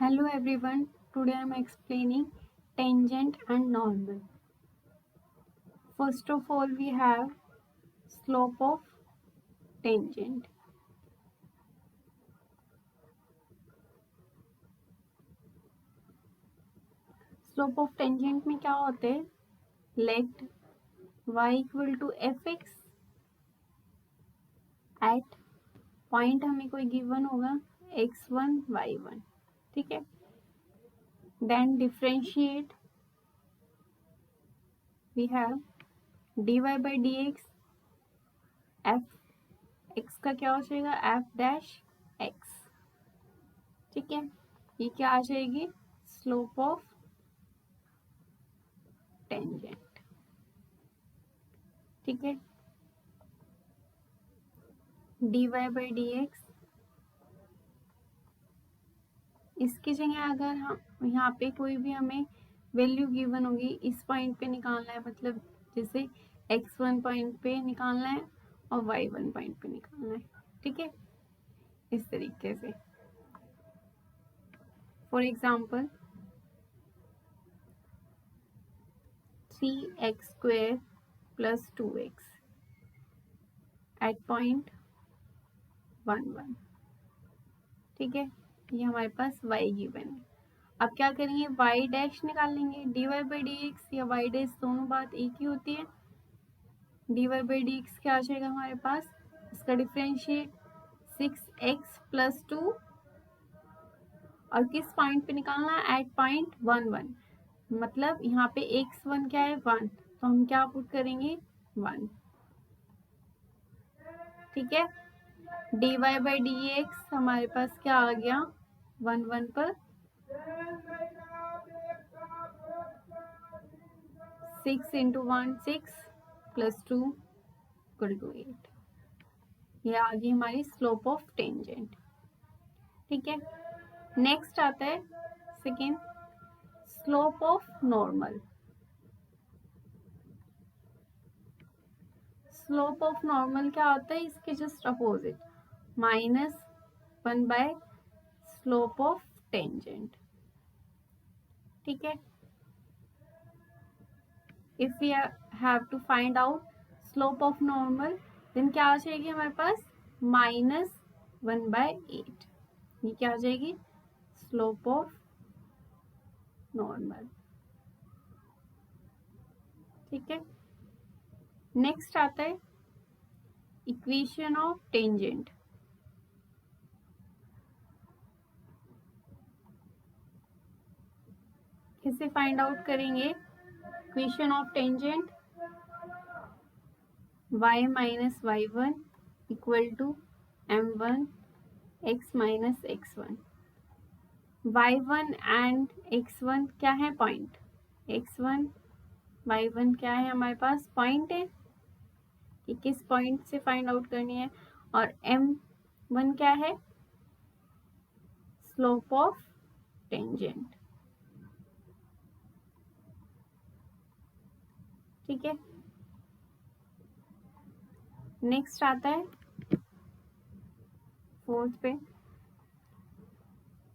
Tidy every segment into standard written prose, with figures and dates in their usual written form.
Hello everyone, today I am explaining tangent and normal. First of all we have slope of tangent. Slope of tangent में क्या होते हैं? Let y equal to fx at point हमें कोई given होगा x1 y1, ठीक है. Then differentiate, we have dy by dx, f x का क्या हो जाएगा f dash x, ठीक है. ये क्या आ जाएगी? स्लोप ऑफ टेंजेंट, ठीक है. dy by dx, इसकी जगह अगर हम यहाँ पे कोई भी हमें वैल्यू गिवन होगी, इस पॉइंट पे निकालना है, मतलब जैसे x1 पॉइंट पे निकालना है और y1 पॉइंट पे निकालना है, ठीक है. इस तरीके से for example 3x² + 2x eight point 1 1, ठीक है. ये हमारे पास y गिवन है. अब क्या करेंगे? y डैश निकाल लेंगे. dy by dx या y डैश दोनों बात एक ही होती है. dy by dx क्या आ जाएगा हमारे पास? इसका डिफरेंशिएट 6x + 2 और किस पॉइंट पे निकालना है? एट पॉइंट 1 1, मतलब यहाँ पे x1 क्या है? 1, तो हम क्या पुट करेंगे? 1, ठीक है. dy by dx हमारे पास क्या आ गया? 1 1 पर 6 × 1 6 + 2 = 8. ये आ गई हमारी स्लोप ऑफ टेंजेंट, ठीक है. नेक्स्ट आता है second, slope of normal. Slope of normal क्या होता है? इसके just opposite, -1 by slope of tangent, ठीक है. If we have to find out slope of normal, then क्या आ जाएगी हमारे पास? -1/8. ये क्या आ जाएगी? स्लोप ऑफ नॉर्मल, ठीक है. नेक्स्ट आता है इक्वेशन ऑफ टेंजेंट. कैसे फाइंड आउट करेंगे equation of tangent? y - y1 = m1 x - x1. y1 and x1 क्या है? पॉइंट. x1 y1 क्या है हमारे पास? पॉइंट है कि किस पॉइंट से फाइंड आउट करनी है. और m1 क्या है? स्लोप ऑफ टेंजेंट, ठीक है. नेक्स्ट आता है फोर्थ पे,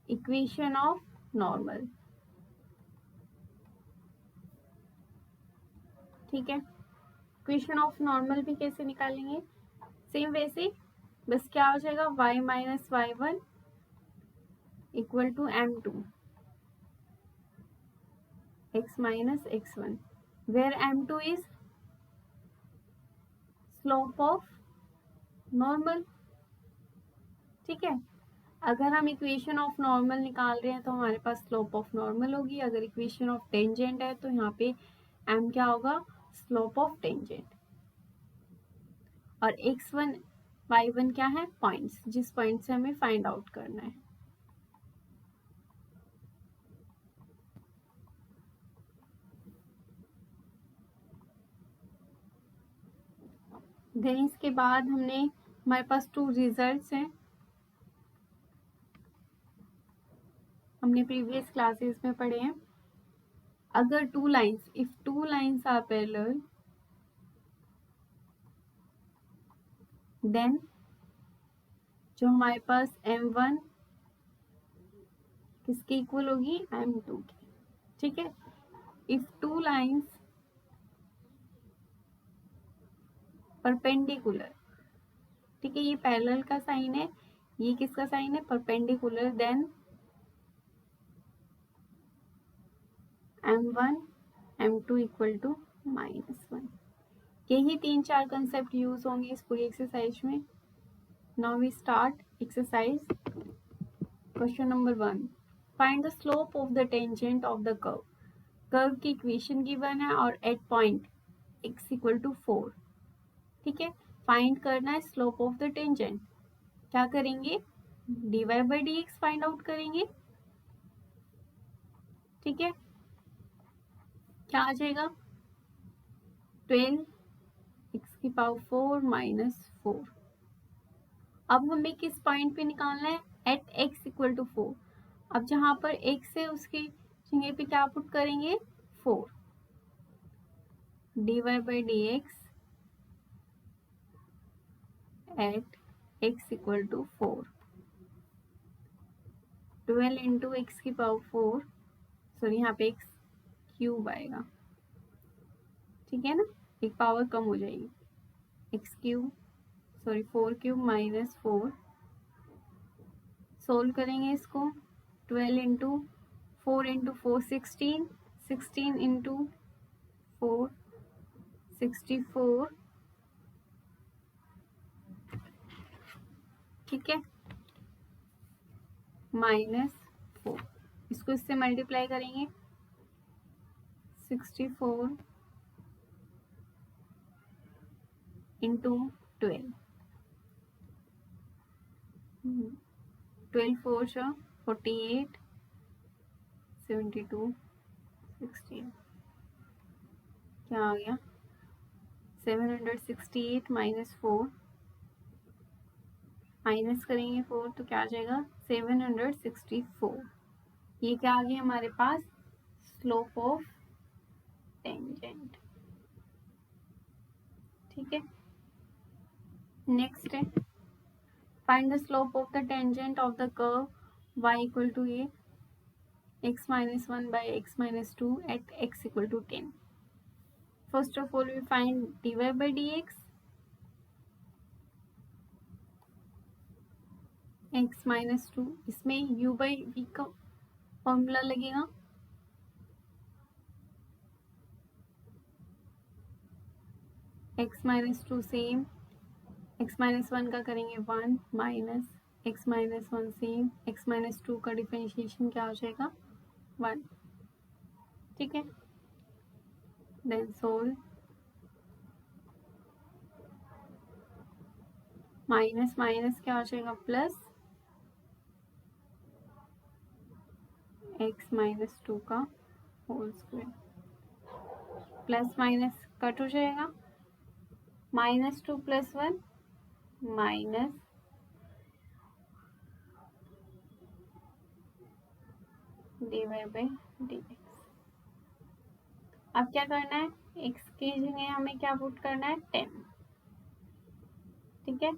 इक्वेशन ऑफ नॉर्मल, ठीक है. इक्वेशन ऑफ नॉर्मल भी कैसे निकालेंगे? सेम वैसे, बस क्या हो जाएगा? y - y1 = m2 x - x1, where m2 is slope of normal, ठीक है. अगर हम इक्वेशन ऑफ नॉर्मल निकाल रहे हैं तो हमारे पास स्लोप ऑफ नॉर्मल होगी. अगर इक्वेशन ऑफ टेंजेंट है तो यहाँ पे m क्या होगा? Slope of tangent. और x1 y1 क्या है? पॉइंट्स, जिस पॉइंट से हमें फाइंड आउट करना है. देन इसके बाद हमारे पास 2 रिजल्ट्स हैं. हमने प्रीवियस क्लासेस में पढ़े हैं. अगर if 2 lines are parallel, then जो हमारे पास m1 किसके इक्वल होगी, m2 की। ठीक है, इफ टू लाइन्स परपेंडिकुलर, ठीक है, ये पैरेलल का साइन है, ये किसका साइन है, perpendicular, then m1 m2 equal to -1। यही 3-4 कंसेप्ट यूज होंगे इस पूरी एक्सरसाइज में। Now we start exercise. Question number 1, find the slope of the tangent of the curve. Curve की इक्वेशन गिवन है और at point x equal to 4। ठीक है, फाइंड करना है स्लोप ऑफ द टेंजेंट। क्या करेंगे, dy by D X find out करेंगे। ठीक है, क्या आ जाएगा, 12x⁴ -4। अब हमें किस पॉइंट पे निकालना है, एट x इक्वल टू 4। अब जहां पर x है उसकी जगह पे क्या पुट करेंगे, 4। dy by D X at x equal to 4, 12 into x⁴, sorry यहाँ पे x क्यूब आएगा। ठीक है ना, एक पावर कम हो जाएगी, x³ सॉरी 4³ -4। सोल्व करेंगे इसको, 12 इंटू 4 इंटू 4 16, 16 इंटू 4 64। ठीक है, -4, इसको इससे मल्टीप्लाई करेंगे, 64 इंटू 12, 12 4 48, 72, 16, क्या आ गया, 768 -4, माइनस करेंगे 4 तो क्या आ जाएगा, 764। ये क्या आ गया हमारे पास, स्लोप ऑफ टेंजेंट। ठीक है, नेक्स्ट है, find the slope of the tangent of the curve y equal to a, x -1 by x -2 at x equal to 10। First of all we find dy by dx, x -2, इसमें u by v का formula लगेगा, x -2 same, x -1 का करेंगे 1 minus x -1 same, x -2 का differentiation क्या हो जाएगा, 1। ठीक है, देन सोल्व, माइनस माइनस क्या हो जाएगा, प्लस x -2 का whole square, plus minus cut हो जाएगा, -2 + 1 माइनस dy बाई dx। अब क्या करना है, x की जगह हमें क्या पुट करना है, 10। ठीक है,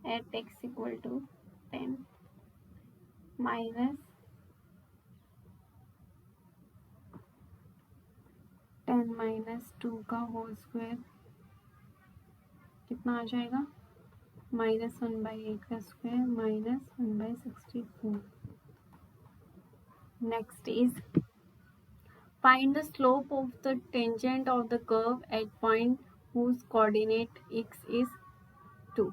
at x equal to 10 minus 10 - 2 का होल स्क्वायर कितना आ जाएगा, -1/8 का square -1/64। Next is find the slope of the tangent of the curve at point whose coordinate x is 2।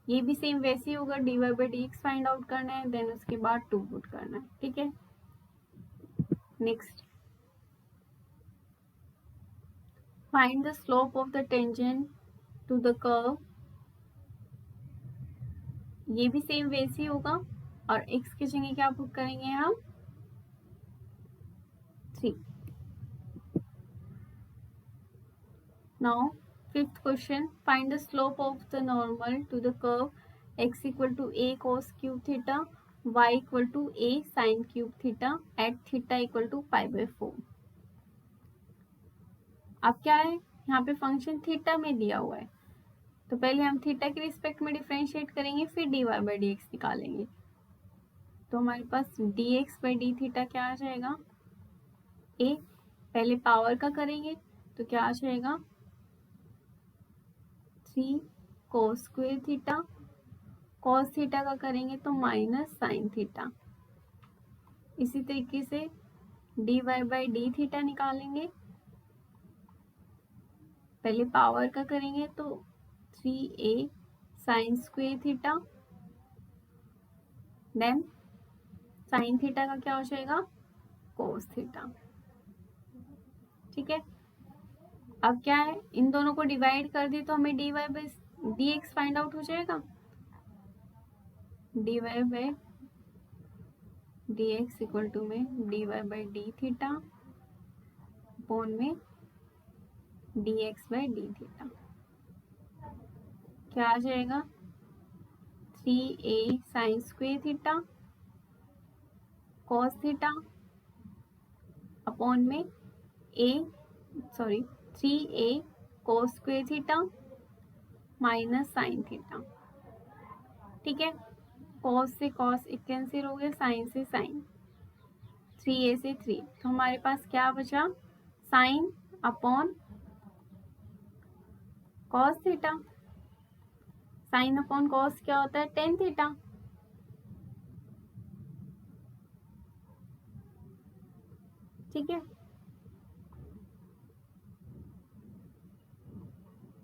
ये भी सेम वैसे ही होगा, dy by dx find out करना है, देन उसके बाद 2 पुट करना है। ठीक है, next find the slope of the tangent to the curve, ये भी सेम वैसे ही होगा, और x की जगह क्या पुट करेंगे हम, 3। Now fifth question, find the slope of the normal to the curve x equal to a cos cube theta, y equal to a sin cube theta at theta equal to π/4। अब क्या है, यहाँ पे function theta में दिया हुआ है, तो पहले हम थीटा के रिस्पेक्ट में डिफरेंशिएट करेंगे, फिर dy बाई dx निकालेंगे। तो हमारे पास dx बाई डी थीटा क्या आ जाएगा, ए पहले पावर का करेंगे तो क्या आ जाएगा 3 cos square theta, cos theta का करेंगे तो माइनस साइन थीटा। इसी तरीके से dy बाई डी थीटा निकालेंगे, पहले पावर का करेंगे तो 3a sine square theta, then sine theta का क्या हो जाएगा कोस थीटा। ठीक है, अब क्या है, इन दोनों को डिवाइड कर दिए तो हमें dy by D X find out हो जाएगा। dy by D X equal to में dy by D theta upon में dx बाई डी थीटा क्या आ जाएगा 3a sine square theta cos theta upon में 3a cos square theta minus sine theta. ठीक है, cos से cos एक कैंसिल हो गया, साइन से साइन, 3a से 3, तो हमारे पास क्या बचा sine upon cos theta. Sine upon cos क्या होता है tan थीटा। ठीक है,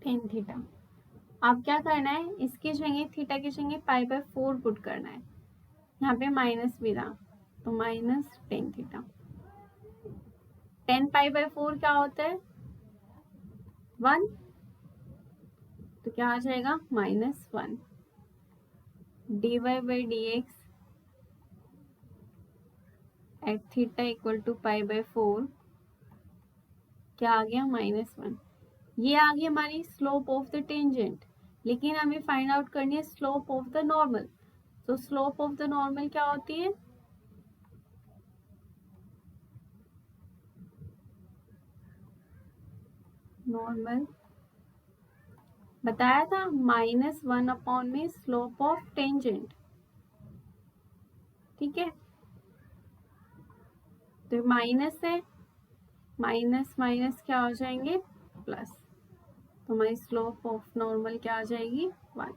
tan थीटा। अब क्या करना है, इसके जगह थीटा के जगह पाई बाय 4 पुट करना है, यहाँ पे माइनस भी रहा तो minus tan theta. tan pi by 4 क्या होता है 1, तो क्या आ जाएगा -1 dy by D X at theta equal to pi by 4 क्या आ गया -1। ये आ गई हमारी स्लोप ऑफ द टेंजेंट, लेकिन हमें फाइंड आउट करनी है स्लोप ऑफ द नॉर्मल। तो स्लोप ऑफ द नॉर्मल क्या होती है, नॉर्मल बताया था -1 अपॉन में स्लोप ऑफ टेंजेंट। ठीक है, तो माइनस है, माइनस माइनस क्या हो जाएंगे प्लस, तो हमारी स्लोप ऑफ नॉर्मल क्या आ जाएगी 1।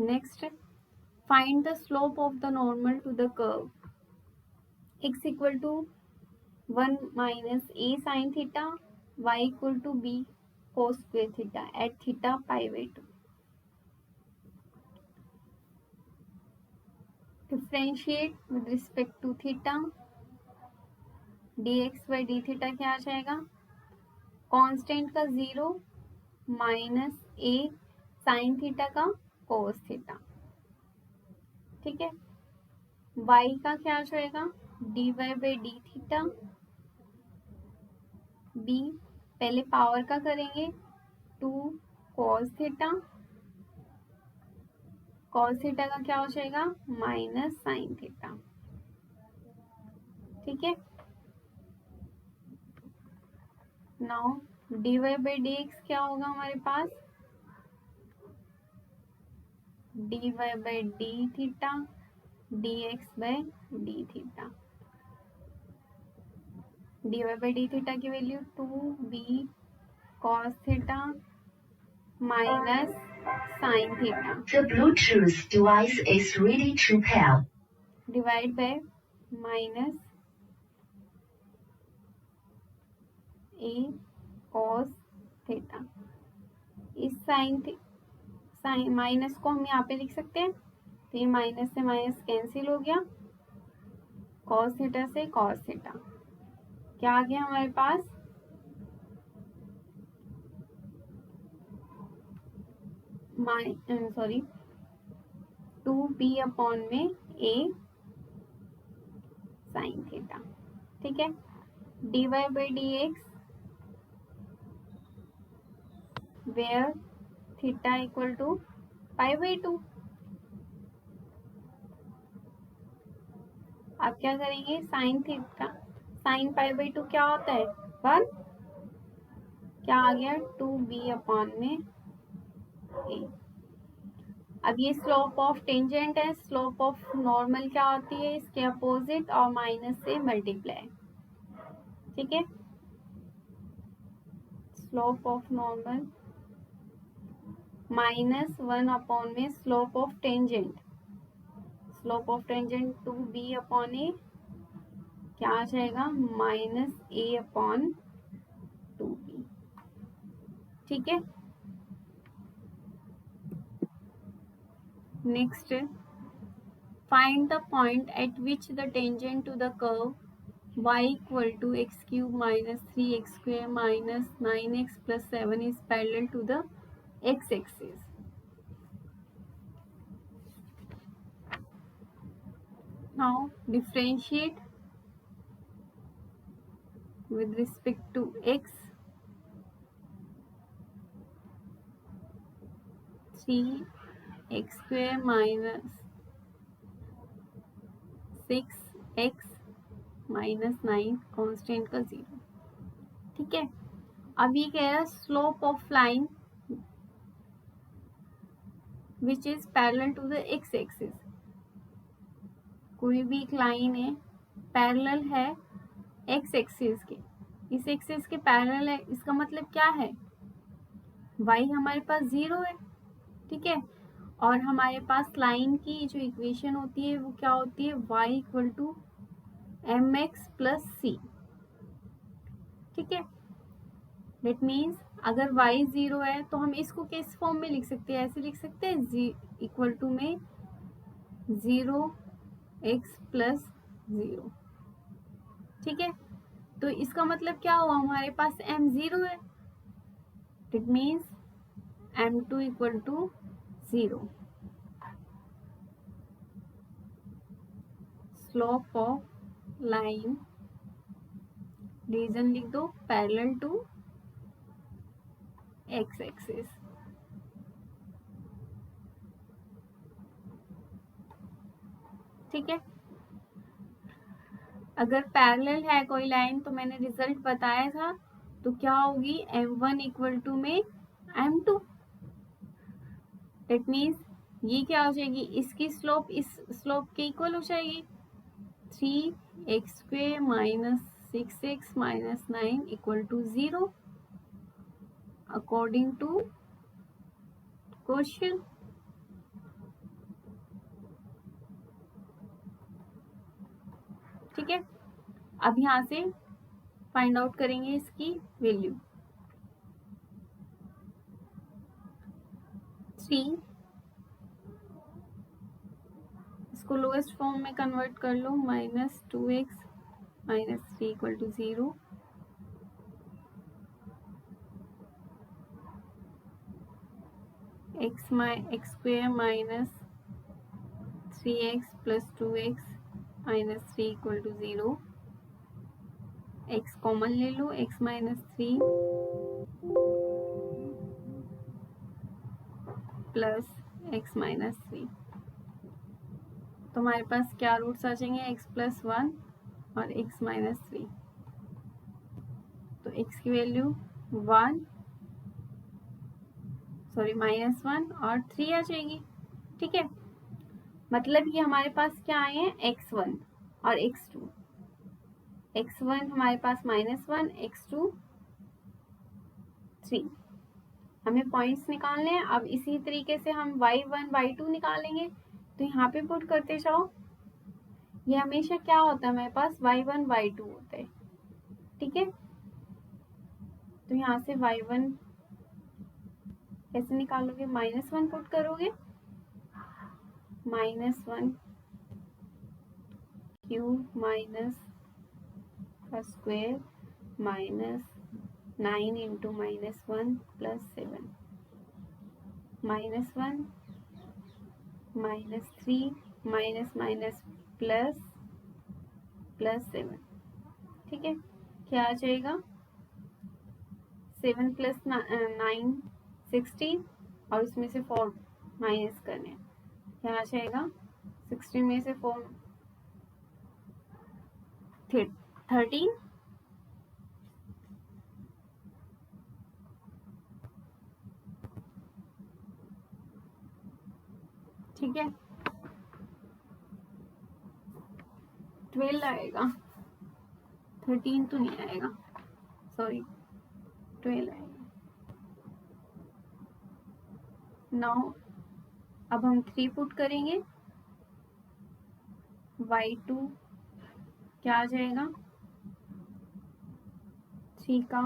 Next, find the slope of the normal to the curve x equal to 1 minus a sine theta y equal to b cos square theta at theta pi by 2। Differentiate with respect to theta, dx by D theta क्या आ जाएगा, constant का 0 minus a sine theta का cos theta. ठीक है, y का क्या आ जाएगा dy by D theta, b पहले पावर का करेंगे 2 cos थीटा, cos थीटा का क्या हो जाएगा माइनस साइन थीटा। ठीक है, now dy by D x क्या होगा हमारे पास, dy by D theta dx by D theta. dy by D theta की value 2b cos theta minus sine theta. The Bluetooth device is ready to pair. Divide by minus a cos theta. इस sine minus को हम यहाँ पे लिख सकते हैं, तो ये माइनस से माइनस कैंसिल हो गया, cos थीटा से cos थीटा क्या आ गया हमारे पास सॉरी 2b अपॉन में a साइन थीटा। ठीक है, dy by D X where theta equal to pi by 2। अब क्या करेंगे, sine theta sine pi by 2 क्या होता है 1, क्या आ गया 2b अपॉन में a। अब ये स्लोप ऑफ टेंजेंट है, स्लोप ऑफ नॉर्मल क्या होती है, इसके अपोजिट और माइनस से मल्टीप्लाई, ठीक है। स्लोप ऑफ नॉर्मल -1 में slope of tangent, slope of tangent 2b upon a क्या आ जाएगा, -a/2b, ठीक है। Next, find the point at which the tangent to the curve y equal to x cube minus 3x square minus 9x plus 7 is parallel to the x-axis. Now differentiate with respect to x. 3x square minus 6x minus 9 constant का 0, ठीक है। अब ये कह रहा है slope of line which is parallel to the x axis. कोई भी एक लाइन है पैरेलल है एक्स एक्सिस के, इस एक्सिस के पैरेलल है, इसका मतलब क्या है, y हमारे पास 0 है, ठीक है। और हमारे पास लाइन की जो इक्वेशन होती है वो क्या होती है, y equal to mx plus c, ठीक है। दैट मीन्स अगर y 0 है तो हम इसको किस फॉर्म में लिख सकते हैं, ऐसे लिख सकते हैं इक्वल टू में 0x प्लस 0, ठीक है। तो इसका मतलब क्या हुआ, हमारे पास m 0 है, that means m2 equal to 0। Slope of line reason लिख दो पैरेलल टू एक्स एक्सिस, ठीक है। अगर पैरेलल है कोई लाइन तो मैंने रिजल्ट बताया था, तो क्या होगी, m1 इक्वल टू में m2, दैट मीन्स ये क्या हो जाएगी, इसकी स्लोप इस स्लोप के इक्वल हो जाएगी, 3x square minus 6x minus 9 equal to 0 according to question. ठीक है, अब यहाँ से फाइंड आउट करेंगे इसकी वैल्यू। 3 इसको लोएस्ट फॉर्म में कन्वर्ट कर लो, -2x minus 3 equal to 0, x square minus 3x plus 2x minus 3 equal to 0, x common ले लो, x minus 3 plus x minus 3, तो हमारे पास क्या रूट्स आ जाएंगे, x प्लस 1 और x माइनस 3, तो x की वैल्यू -1 और 3 आ जाएगी, ठीक है। मतलब ये हमारे पास क्या आए हैं, x1 और x2, x1 हमारे पास -1, x2 3, हमें पॉइंट्स निकालने हैं। अब इसी तरीके से हम y1 y2 निकालेंगे, तो यहाँ पे पुट करते जाओ, ये हमेशा क्या होता है, हमारे पास y1 y2 होता है, ठीक है। तो यहाँ से y1 कैसे निकालोगे, -1 पुट करोगे, -1 क्यूब माइनस का square minus 9 into -1 plus 7, -1 -3 minus minus plus 7, ठीक है। क्या आ जाएगा, 7 प्लस 9 16, और उसमें से 4 माइनस करने, क्या आ जाएगा, 16 में से 4 13, ठीक है, 12 आएगा, 13 तो नहीं आएगा, सॉरी 12 आएगा। नाउ अब हम 3 पुट करेंगे, y2 क्या आ जाएगा, 3 का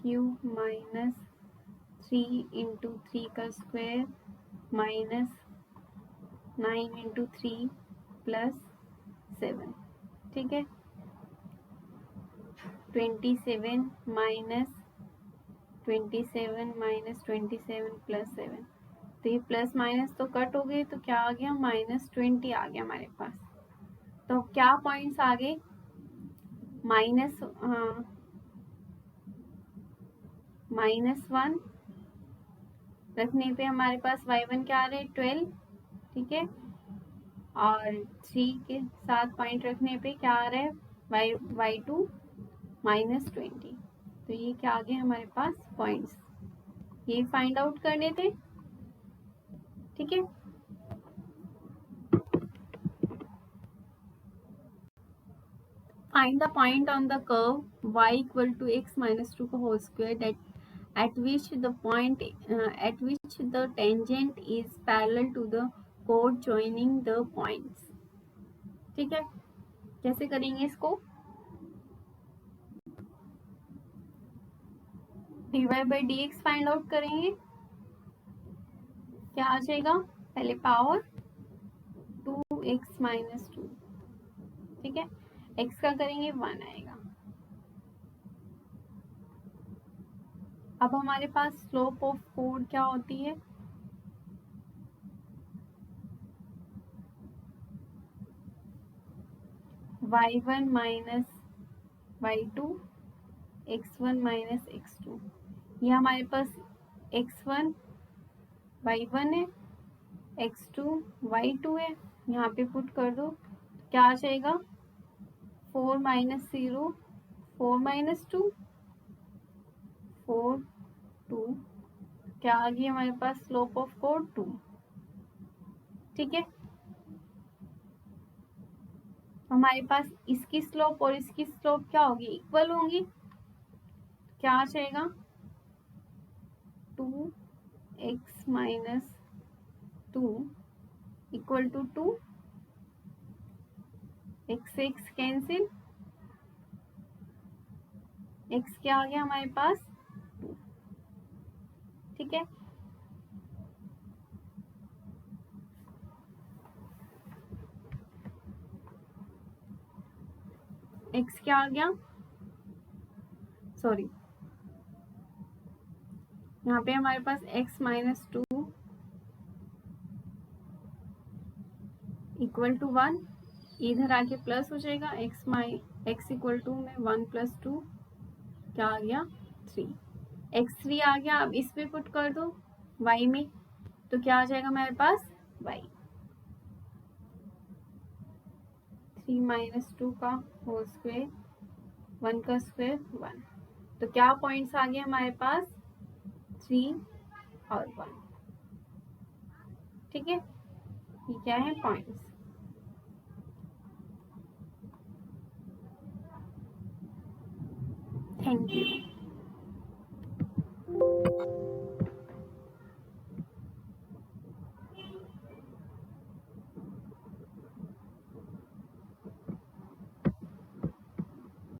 क्यूब माइनस 3 इंटू 3 का स्क्वायर माइनस 9 इंटू 3 प्लस 7, ठीक है, 27 माइनस 27 माइनस 27 प्लस 7, तो ये प्लस माइनस तो कट हो गए, तो क्या आ गया, -20 आ गया हमारे पास। तो क्या पॉइंट्स आ गए, -1 रखने पे हमारे पास y1 क्या आ रहा है, 12, ठीक है, और 3 के साथ पॉइंट रखने पे क्या आ रहा है, y2 -20। तो ये क्या आ गए हमारे पास पॉइंट्स, ये फाइंड आउट करने थे, ठीक है। Find the point on the curve y equal to x minus 2 का whole square that at which the tangent is parallel to the chord joining the points, ठीक है। कैसे करेंगे इसको, dy by dx find out करेंगे, क्या आ जाएगा, पहले पावर 2x minus 2, ठीक है, x का करेंगे 1 आएगा। अब हमारे पास स्लोप ऑफ कोड क्या होती है, y1 minus y2 x1 minus x2, ये हमारे पास x1 y1 है, x2 y2 है, यहाँ पे पुट कर दो, क्या आ जाएगा, 4 माइनस 0 4 माइनस 2 4 2, क्या आ गई हमारे पास स्लोप ऑफ कोड 2, ठीक है। हमारे पास इसकी स्लोप और इसकी स्लोप क्या होगी, इक्वल होंगी, क्या आ जाएगा, 2x minus 2 equal to 2, x x cancel, x क्या आ गया हमारे पास 2, ठीक है। x क्या आ गया, सॉरी यहाँ पे हमारे पास x माइनस 2 इक्वल टू 1, इधर आके प्लस हो जाएगा, x इक्वल टू में 1 प्लस 2 क्या आ गया 3, x3 आ गया। अब इस पे पुट कर दो y में, तो क्या आ जाएगा हमारे पास y, 3 माइनस 2 का होल स्क्वायर 1 का स्क्वायर 1, तो क्या पॉइंट्स आ गए हमारे पास 3 और 1, ठीक है, ये क्या है पॉइंट्स। Thank you.